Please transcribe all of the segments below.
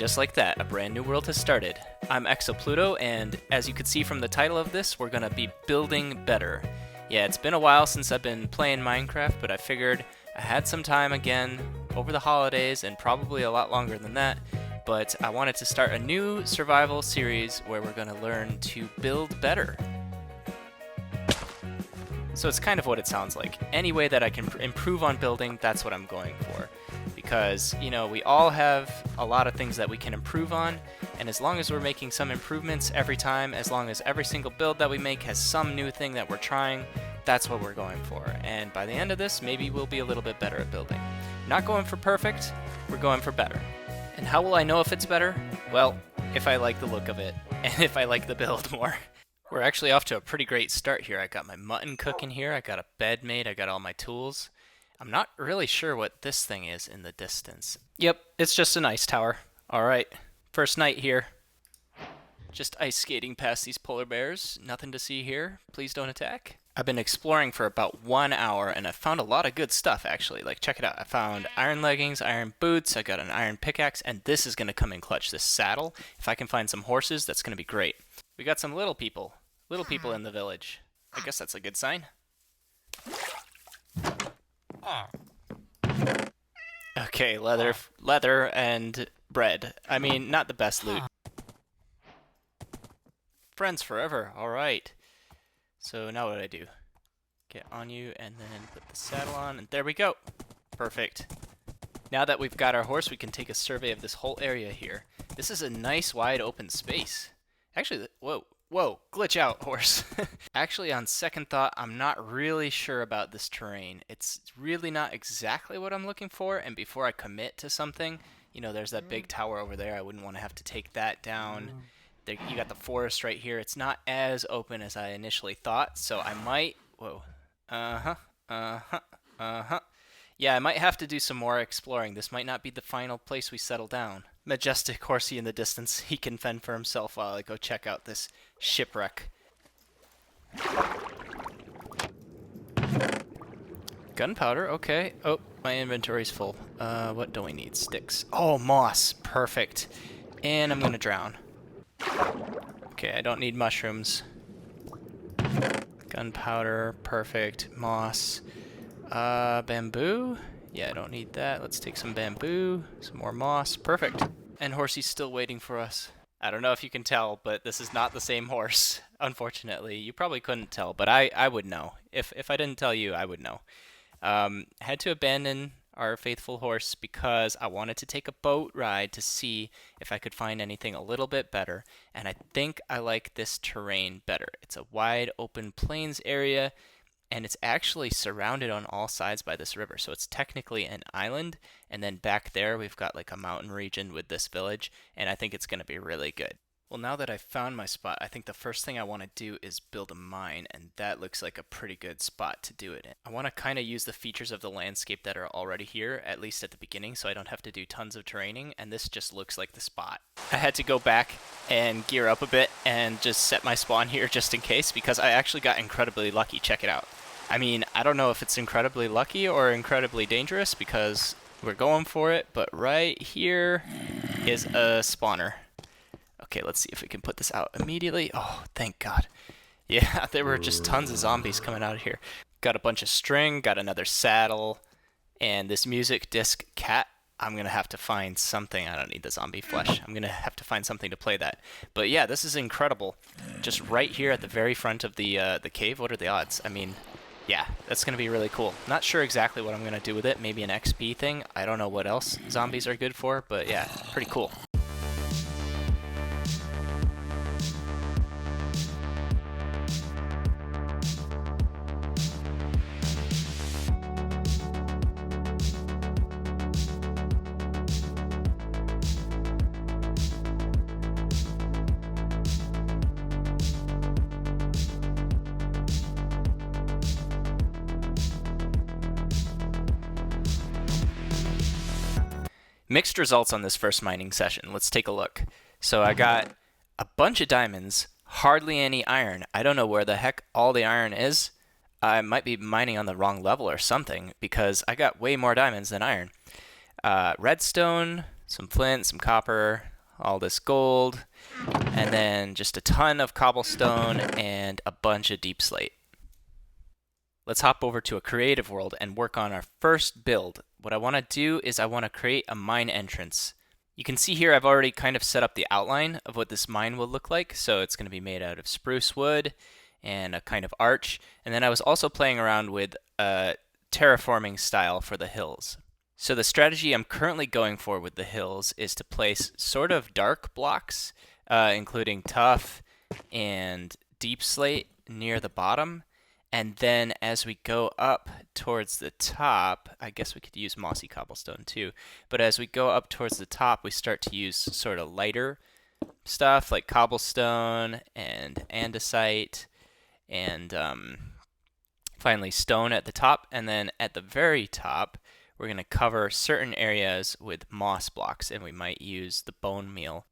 just like that, a brand new world has started. I'm Exopluto, and as you can see from the title of this, we're gonna be building better. Yeah, it's been a while since I've been playing Minecraft, but I figured I had some time again over the holidays, and probably a lot longer than that, but I wanted to start a new survival series where we're gonna learn to build better. So it's kind of what it sounds like. Any way that I can improve on building, that's what I'm going for. Because, you know, we all have a lot of things that we can improve on, and as long as we're making some improvements every time, as long as every single build that we make has some new thing that we're trying, that's what we're going for. And by the end of this, maybe we'll be a little bit better at building. Not going for perfect, we're going for better. And how will I know if it's better? Well, if I like the look of it, and if I like the build more. We're actually off to a pretty great start here. I got my mutton cooking here, I got a bed made, I got all my tools. I'm not really sure what this thing is in the distance. Yep, it's just an ice tower. Alright, first night here. Just ice skating past these polar bears. Nothing to see here. Please don't attack. I've been exploring for about 1 hour, and I found a lot of good stuff, actually. Like, check it out. I found iron leggings, iron boots, I got an iron pickaxe, and this is going to come in clutch, this saddle. If I can find some horses, that's going to be great. We got some little people in the village. I guess that's a good sign. Okay, leather and bread. I mean, not the best loot. Friends forever, alright. So now what do I do? Get on you and then put the saddle on, and there we go. Perfect. Now that we've got our horse, we can take a survey of this whole area here. This is a nice wide open space. Actually, whoa, glitch out, horse. Actually, on second thought, I'm not really sure about this terrain. It's really not exactly what I'm looking for, and before I commit to something, you know, there's that big tower over there. I wouldn't want to have to take that down. There, you got the forest right here. It's not as open as I initially thought, so I might... Whoa. Yeah, I might have to do some more exploring. This might not be the final place we settle down. Majestic horsey in the distance. He can fend for himself while I go check out this shipwreck. Gunpowder, okay. Oh, my inventory's full. What do we need? Sticks. Oh, moss. Perfect. And I'm gonna drown. Okay, I don't need mushrooms. Gunpowder, perfect. Moss. Bamboo? Yeah, I don't need that. Let's take some bamboo, some more moss. Perfect. And Horsey's still waiting for us. I don't know if you can tell, but this is not the same horse, unfortunately. You probably couldn't tell, but I would know. If I didn't tell you, I would know. Had to abandon our faithful horse because I wanted to take a boat ride to see if I could find anything a little bit better, and I think I like this terrain better. It's a wide open plains area, and it's actually surrounded on all sides by this river, so it's technically an island, and then back there we've got like a mountain region with this village, and I think it's going to be really good. Well, now that I've found my spot, I think the first thing I want to do is build a mine, and that looks like a pretty good spot to do it in. I want to kind of use the features of the landscape that are already here, at least at the beginning, so I don't have to do tons of terraining, and this just looks like the spot. I had to go back and gear up a bit and just set my spawn here just in case, because I actually got incredibly lucky. Check it out. I mean, I don't know if it's incredibly lucky or incredibly dangerous, because we're going for it, but right here is a spawner. Okay, let's see if we can put this out immediately. Oh, thank God. Yeah, there were just tons of zombies coming out of here. Got a bunch of string, got another saddle, and this music disc cat. I'm going to have to find something. I don't need the zombie flesh. I'm going to have to find something to play that. But yeah, this is incredible. Just right here at the very front of the cave. What are the odds? I mean, yeah, that's going to be really cool. Not sure exactly what I'm going to do with it. Maybe an XP thing. I don't know what else zombies are good for, but yeah, pretty cool. Mixed results on this first mining session. Let's take a look. So I got a bunch of diamonds, hardly any iron. I don't know where the heck all the iron is. I might be mining on the wrong level or something, because I got way more diamonds than iron. Redstone, some flint, some copper, all this gold, and then just a ton of cobblestone and a bunch of deep slate. Let's hop over to a creative world and work on our first build. What I want to do is I want to create a mine entrance. You can see here I've already kind of set up the outline of what this mine will look like. So it's going to be made out of spruce wood and a kind of arch. And then I was also playing around with a terraforming style for the hills. So the strategy I'm currently going for with the hills is to place sort of dark blocks, including tough and deep slate near the bottom. And then as we go up towards the top, I guess we could use mossy cobblestone too, but as we go up towards the top, we start to use sort of lighter stuff like cobblestone and andesite and finally stone at the top. And then at the very top, we're going to cover certain areas with moss blocks, and we might use the bone meal.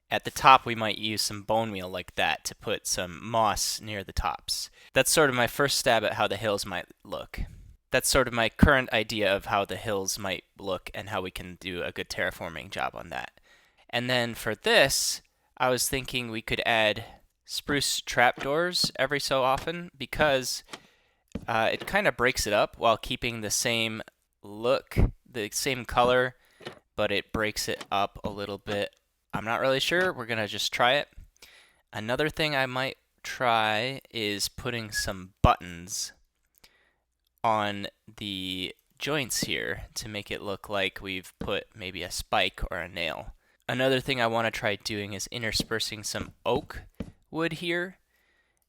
At the top, we might use some bone meal like that to put some moss near the tops. That's sort of my first stab at how the hills might look. That's sort of my current idea of how the hills might look and how we can do a good terraforming job on that. And then for this, I was thinking we could add spruce trapdoors every so often because it kind of breaks it up while keeping the same look, the same color, but it breaks it up a little bit. I'm not really sure. We're going to just try it. Another thing I might try is putting some buttons on the joints here to make it look like we've put maybe a spike or a nail. Another thing I want to try doing is interspersing some oak wood here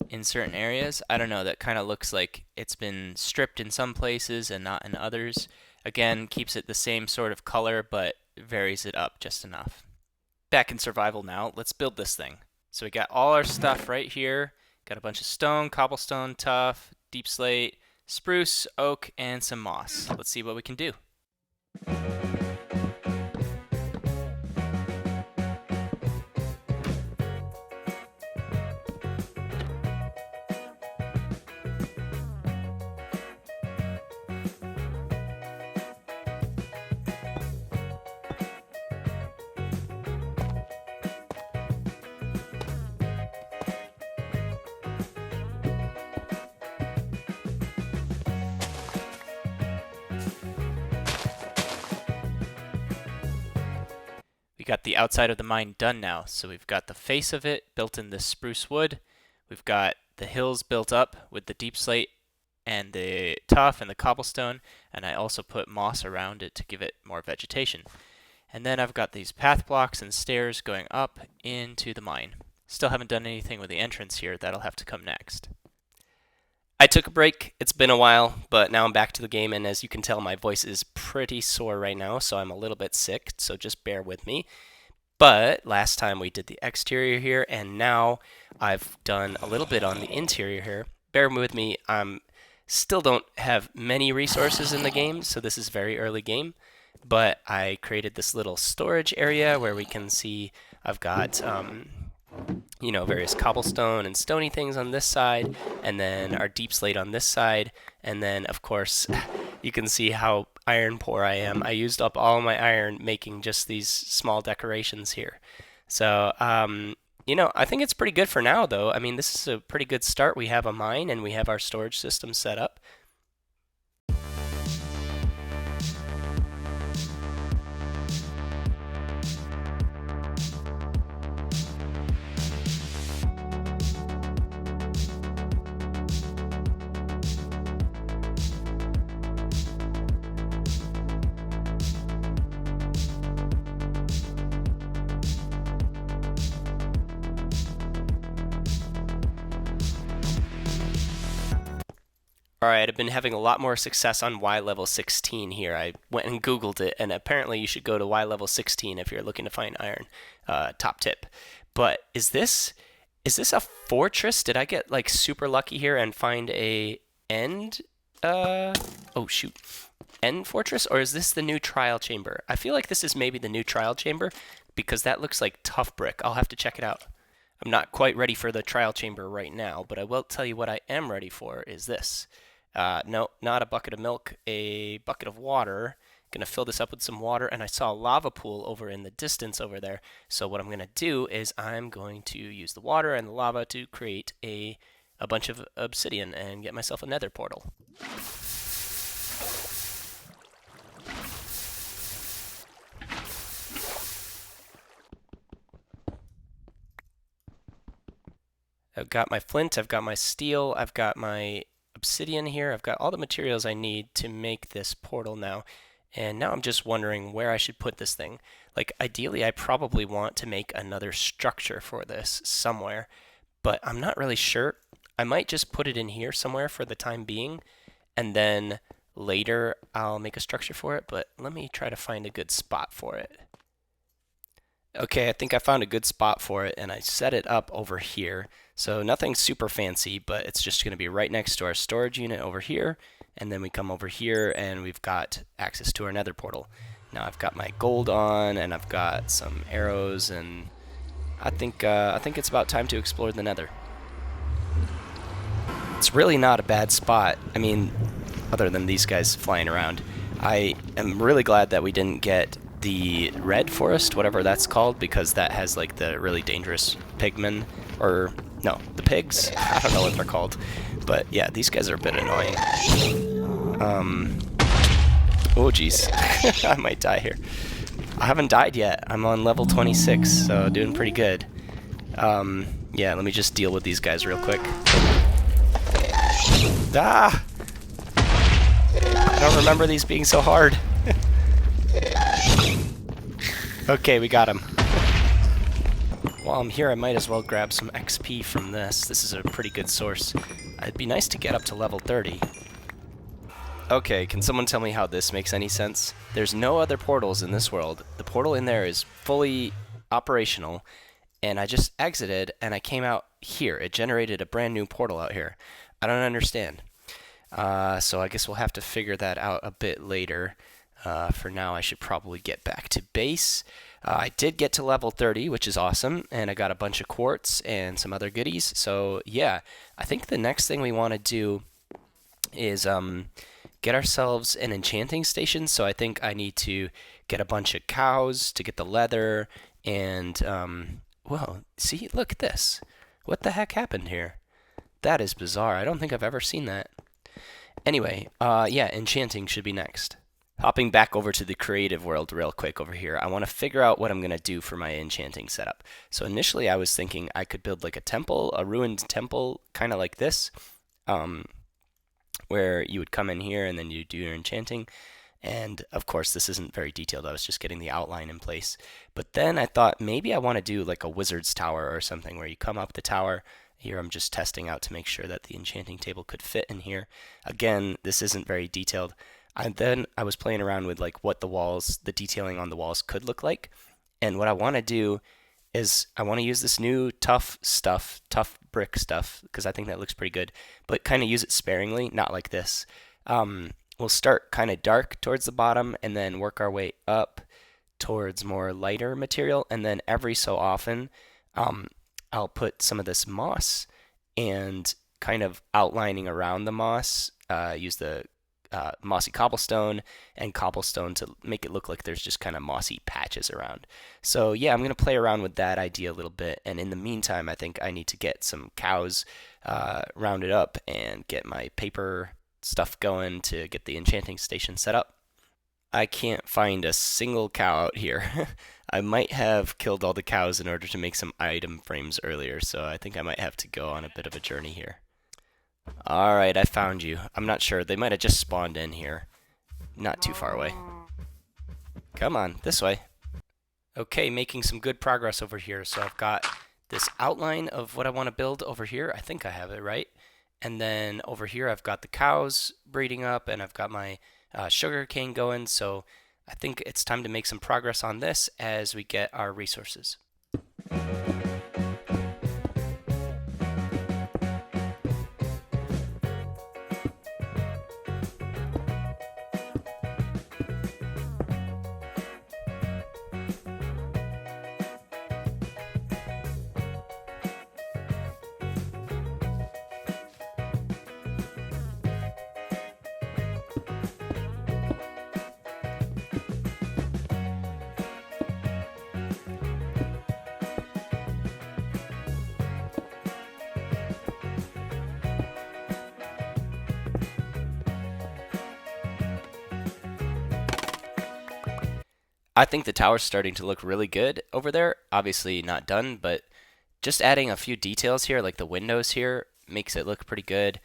in certain areas. I don't know, that kind of looks like it's been stripped in some places and not in others. Again, keeps it the same sort of color, but varies it up just enough. Back in survival now, let's build this thing. So we got all our stuff right here. Got a bunch of stone, cobblestone, tough, deep slate, spruce, oak, and some moss. Let's see what we can do. We got the outside of the mine done now. So we've got the face of it built in this spruce wood. We've got the hills built up with the deep slate and the tuff and the cobblestone. And I also put moss around it to give it more vegetation. And then I've got these path blocks and stairs going up into the mine. Still haven't done anything with the entrance here. That'll have to come next. I took a break. It's been a while, but now I'm back to the game, and as you can tell, my voice is pretty sore right now, so I'm a little bit sick, so just bear with me. But last time we did the exterior here, and now I've done a little bit on the interior here. Bear with me. Still don't have many resources in the game, so this is very early game, but I created this little storage area where we can see I've got various cobblestone and stony things on this side, and then our deep slate on this side, and then of course you can see how iron poor I am. I used up all my iron making just these small decorations here. So I think it's pretty good for now though. I mean, this is a pretty good start. We have a mine and we have our storage system set up. Alright, I've been having a lot more success on Y level 16 here. I went and Googled it, and apparently you should go to Y level 16 if you're looking to find iron. Top tip. But is this a fortress? Did I get like super lucky here and find a end? End fortress? Or is this the new trial chamber? I feel like this is maybe the new trial chamber because that looks like tough brick. I'll have to check it out. I'm not quite ready for the trial chamber right now, but I will tell you what I am ready for is this. No, not a bucket of milk, a bucket of water, Gonna fill this up with some water, and I saw a lava pool over in the distance over there. So what I'm gonna do is I'm going to use the water and the lava to create a bunch of obsidian and get myself a nether portal. I've got my flint, I've got my steel, I've got my obsidian here, I've got all the materials I need to make this portal now. And now I'm just wondering where I should put this thing. Like, ideally, I probably want to make another structure for this somewhere, but I'm not really sure. I might just put it in here somewhere for the time being, and then later I'll make a structure for it, but let me try to find a good spot for it. Okay, I think I found a good spot for it, and I set it up over here. So nothing super fancy, but it's just going to be right next to our storage unit over here, and then we come over here and we've got access to our nether portal. Now I've got my gold on, and I've got some arrows, and I think it's about time to explore the nether. It's really not a bad spot. I mean, other than these guys flying around. I am really glad that we didn't get the red forest, whatever that's called, because that has like the really dangerous pigmen, or no, the pigs. I don't know what they're called, but yeah, these guys are a bit annoying. Oh geez, I might die here. I haven't died yet. I'm on level 26, so doing pretty good. Yeah, let me just deal with these guys real quick. Ah! I don't remember these being so hard. Okay, we got him. While I'm here, I might as well grab some XP from this. This is a pretty good source. It'd be nice to get up to level 30. Okay, can someone tell me how this makes any sense? There's no other portals in this world. The portal in there is fully operational, and I just exited and I came out here. It generated a brand new portal out here. I don't understand. So I guess we'll have to figure that out a bit later. For now, I should probably get back to base. I did get to level 30, which is awesome, and I got a bunch of quartz and some other goodies. So yeah, I think the next thing we want to do is get ourselves an enchanting station. So I think I need to get a bunch of cows to get the leather, and well, see, look at this. What the heck happened here? That is bizarre. I don't think I've ever seen that. Anyway, yeah, enchanting should be next. Hopping back over to the creative world real quick over here, I want to figure out what I'm going to do for my enchanting setup. So initially I was thinking I could build like a temple, a ruined temple, kind of like this, where you would come in here and then you do your enchanting. And of course this isn't very detailed, I was just getting the outline in place. But then I thought maybe I want to do like a wizard's tower or something where you come up the tower. Here I'm just testing out to make sure that the enchanting table could fit in here. Again, this isn't very detailed. And then I was playing around with like what the walls, the detailing on the walls could look like. And what I want to do is I want to use this new tough brick stuff, because I think that looks pretty good, but kind of use it sparingly, not like this. We'll start kind of dark towards the bottom and then work our way up towards more lighter material. And then every so often, I'll put some of this moss and kind of outlining around the moss, use the mossy cobblestone and cobblestone to make it look like there's just kind of mossy patches around. So yeah, I'm going to play around with that idea a little bit, and in the meantime I think I need to get some cows rounded up and get my paper stuff going to get the enchanting station set up. I can't find a single cow out here. I might have killed all the cows in order to make some item frames earlier, so I think I might have to go on a bit of a journey here. Alright, I found you. I'm not sure. They might have just spawned in here. Not too far away. Come on, this way. Okay, making some good progress over here. So I've got this outline of what I want to build over here. I think I have it right. And then over here I've got the cows breeding up, and I've got my sugar cane going. So I think it's time to make some progress on this as we get our resources. I think the tower's starting to look really good over there. Obviously not done, but just adding a few details here, like the windows here, makes it look pretty good.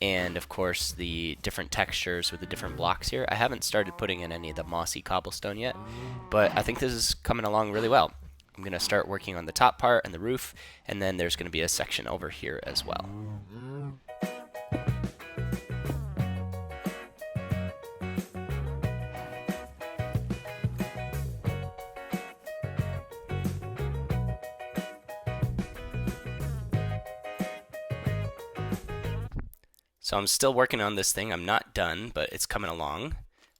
And of course, the different textures with the different blocks here. I haven't started putting in any of the mossy cobblestone yet, but I think this is coming along really well. I'm going to start working on the top part and the roof, and then there's going to be a section over here as well. So I'm still working on this thing. I'm not done, but it's coming along.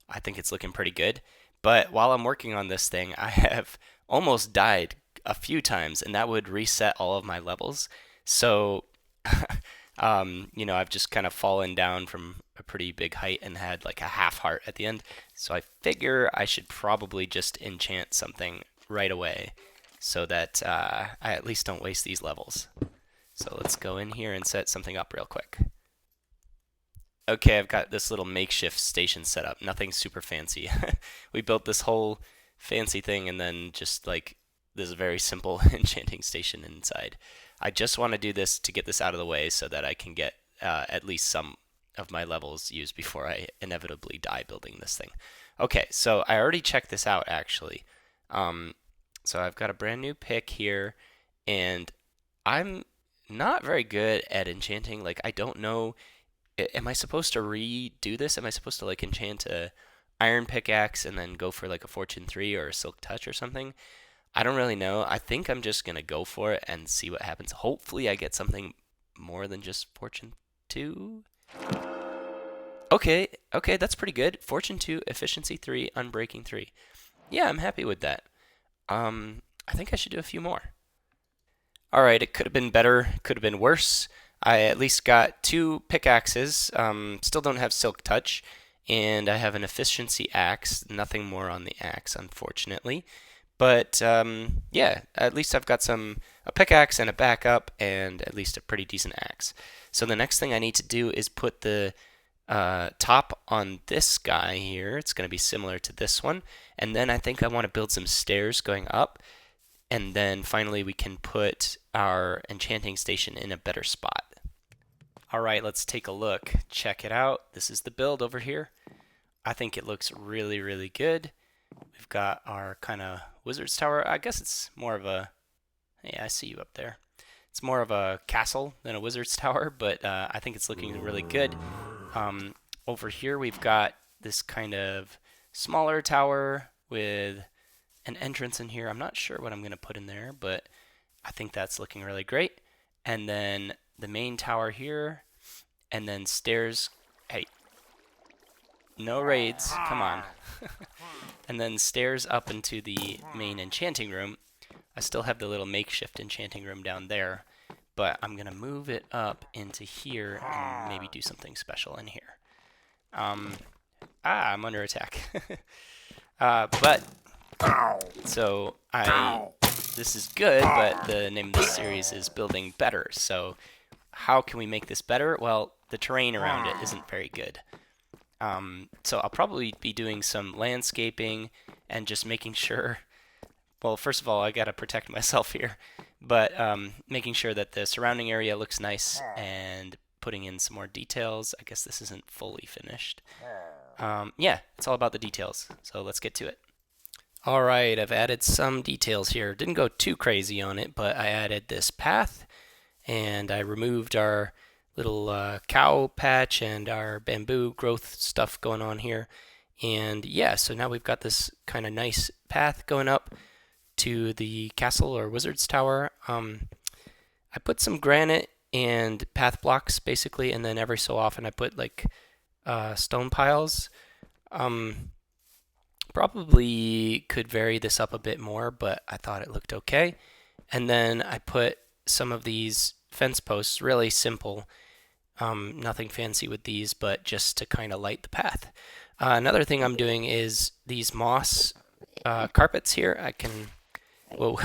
I think it's looking pretty good. But while I'm working on this thing, I have almost died a few times, and that would reset all of my levels. So, I've just kind of fallen down from a pretty big height and had like a half heart at the end. So I figure I should probably just enchant something right away so that I at least don't waste these levels. So let's go in here and set something up real quick. Okay, I've got this little makeshift station set up. Nothing super fancy. We built this whole fancy thing and then just like this very simple enchanting station inside. I just want to do this to get this out of the way so that I can get at least some of my levels used before I inevitably die building this thing. Okay, so I already checked this out actually. So I've got a brand new pick here, and I'm not very good at enchanting. Like, I don't know, am I supposed to redo this? Am I supposed to like enchant a iron pickaxe and then go for like a fortune 3 or a silk touch or something? I don't really know. I think I'm just gonna go for it and see what happens. Hopefully I get something more than just fortune 2. Okay, okay, that's pretty good. Fortune 2, efficiency 3, unbreaking 3. Yeah, I'm happy with that. I think I should do a few more. All right, it could have been better, could have been worse. I at least got 2 pickaxes. Still don't have silk touch, and I have an efficiency axe. Nothing more on the axe, unfortunately. But yeah, at least I've got a pickaxe and a backup, and at least a pretty decent axe. So the next thing I need to do is put the top on this guy here. It's going to be similar to this one, and then I think I want to build some stairs going up. And then finally we can put our enchanting station in a better spot. All right, let's take a look. Check it out. This is the build over here. I think it looks really, really good. We've got our kind of wizard's tower. I guess it's more of a, hey, I see you up there. It's more of a castle than a wizard's tower, but I think it's looking really good. Over here we've got this kind of smaller tower with an entrance in here. I'm not sure what I'm going to put in there, but I think that's looking really great. And then the main tower here, and then stairs. Hey, no raids, come on. And then stairs up into the main enchanting room. I still have the little makeshift enchanting room down there, but I'm going to move it up into here and maybe do something special in here. I'm under attack. But so this is good, but the name of this series is Building Better. So how can we make this better? Well, the terrain around it isn't very good. So I'll probably be doing some landscaping and just making sure, well, first of all, I gotta protect myself here, but making sure that the surrounding area looks nice and putting in some more details. I guess this isn't fully finished. Yeah, it's all about the details. So let's get to it. All right, I've added some details here. Didn't go too crazy on it, but I added this path, and I removed our little cow patch and our bamboo growth stuff going on here. And yeah, so now we've got this kind of nice path going up to the castle or wizard's tower. I put some granite and path blocks basically, and then every so often I put like stone piles. Probably could vary this up a bit more, but I thought it looked okay. And then I put some of these fence posts, really simple, nothing fancy with these, but just to kind of light the path. Another thing I'm doing is these moss carpets here. I can, whoa.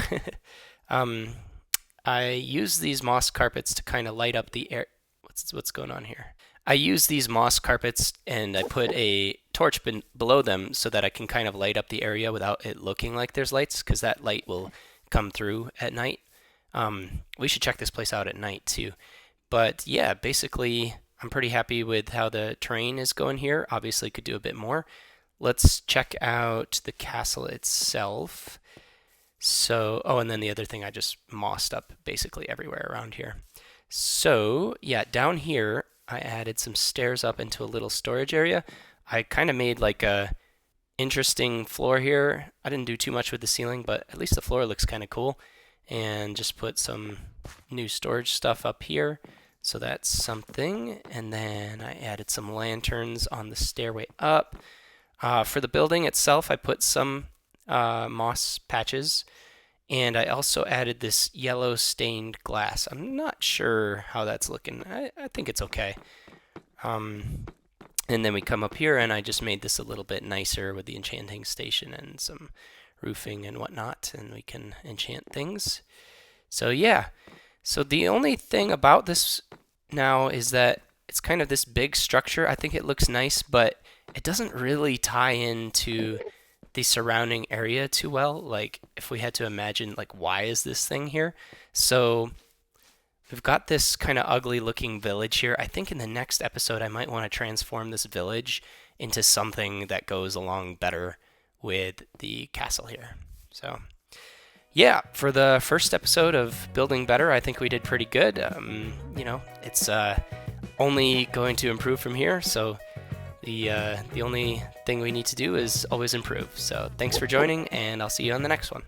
I use these moss carpets to kind of light up the air. What's going on here? I use these moss carpets and I put a torch below them so that I can kind of light up the area without it looking like there's lights, because that light will come through at night. We should check this place out at night too. But yeah, basically, I'm pretty happy with how the terrain is going here. Obviously, could do a bit more. Let's check out the castle itself. So, oh, and then the other thing, I just mossed up basically everywhere around here. So, yeah, down here, I added some stairs up into a little storage area. I kind of made like a interesting floor here. I didn't do too much with the ceiling, but at least the floor looks kind of cool. And just put some new storage stuff up here. So that's something. And then I added some lanterns on the stairway up. For the building itself, I put some moss patches. And I also added this yellow stained glass. I'm not sure how that's looking. I think it's okay. And then we come up here, and I just made this a little bit nicer with the enchanting station and some roofing and whatnot, and we can enchant things. So yeah, so the only thing about this now is that it's kind of this big structure. I think it looks nice, but it doesn't really tie into the surrounding area too well. Like if we had to imagine, like, why is this thing here? So we've got this kind of ugly looking village here. I think in the next episode I might want to transform this village into something that goes along better with the castle here. So yeah, for the first episode of Building Better, I think we did pretty good. It's only going to improve from here, so the only thing we need to do is always improve. So thanks for joining, and I'll see you on the next one.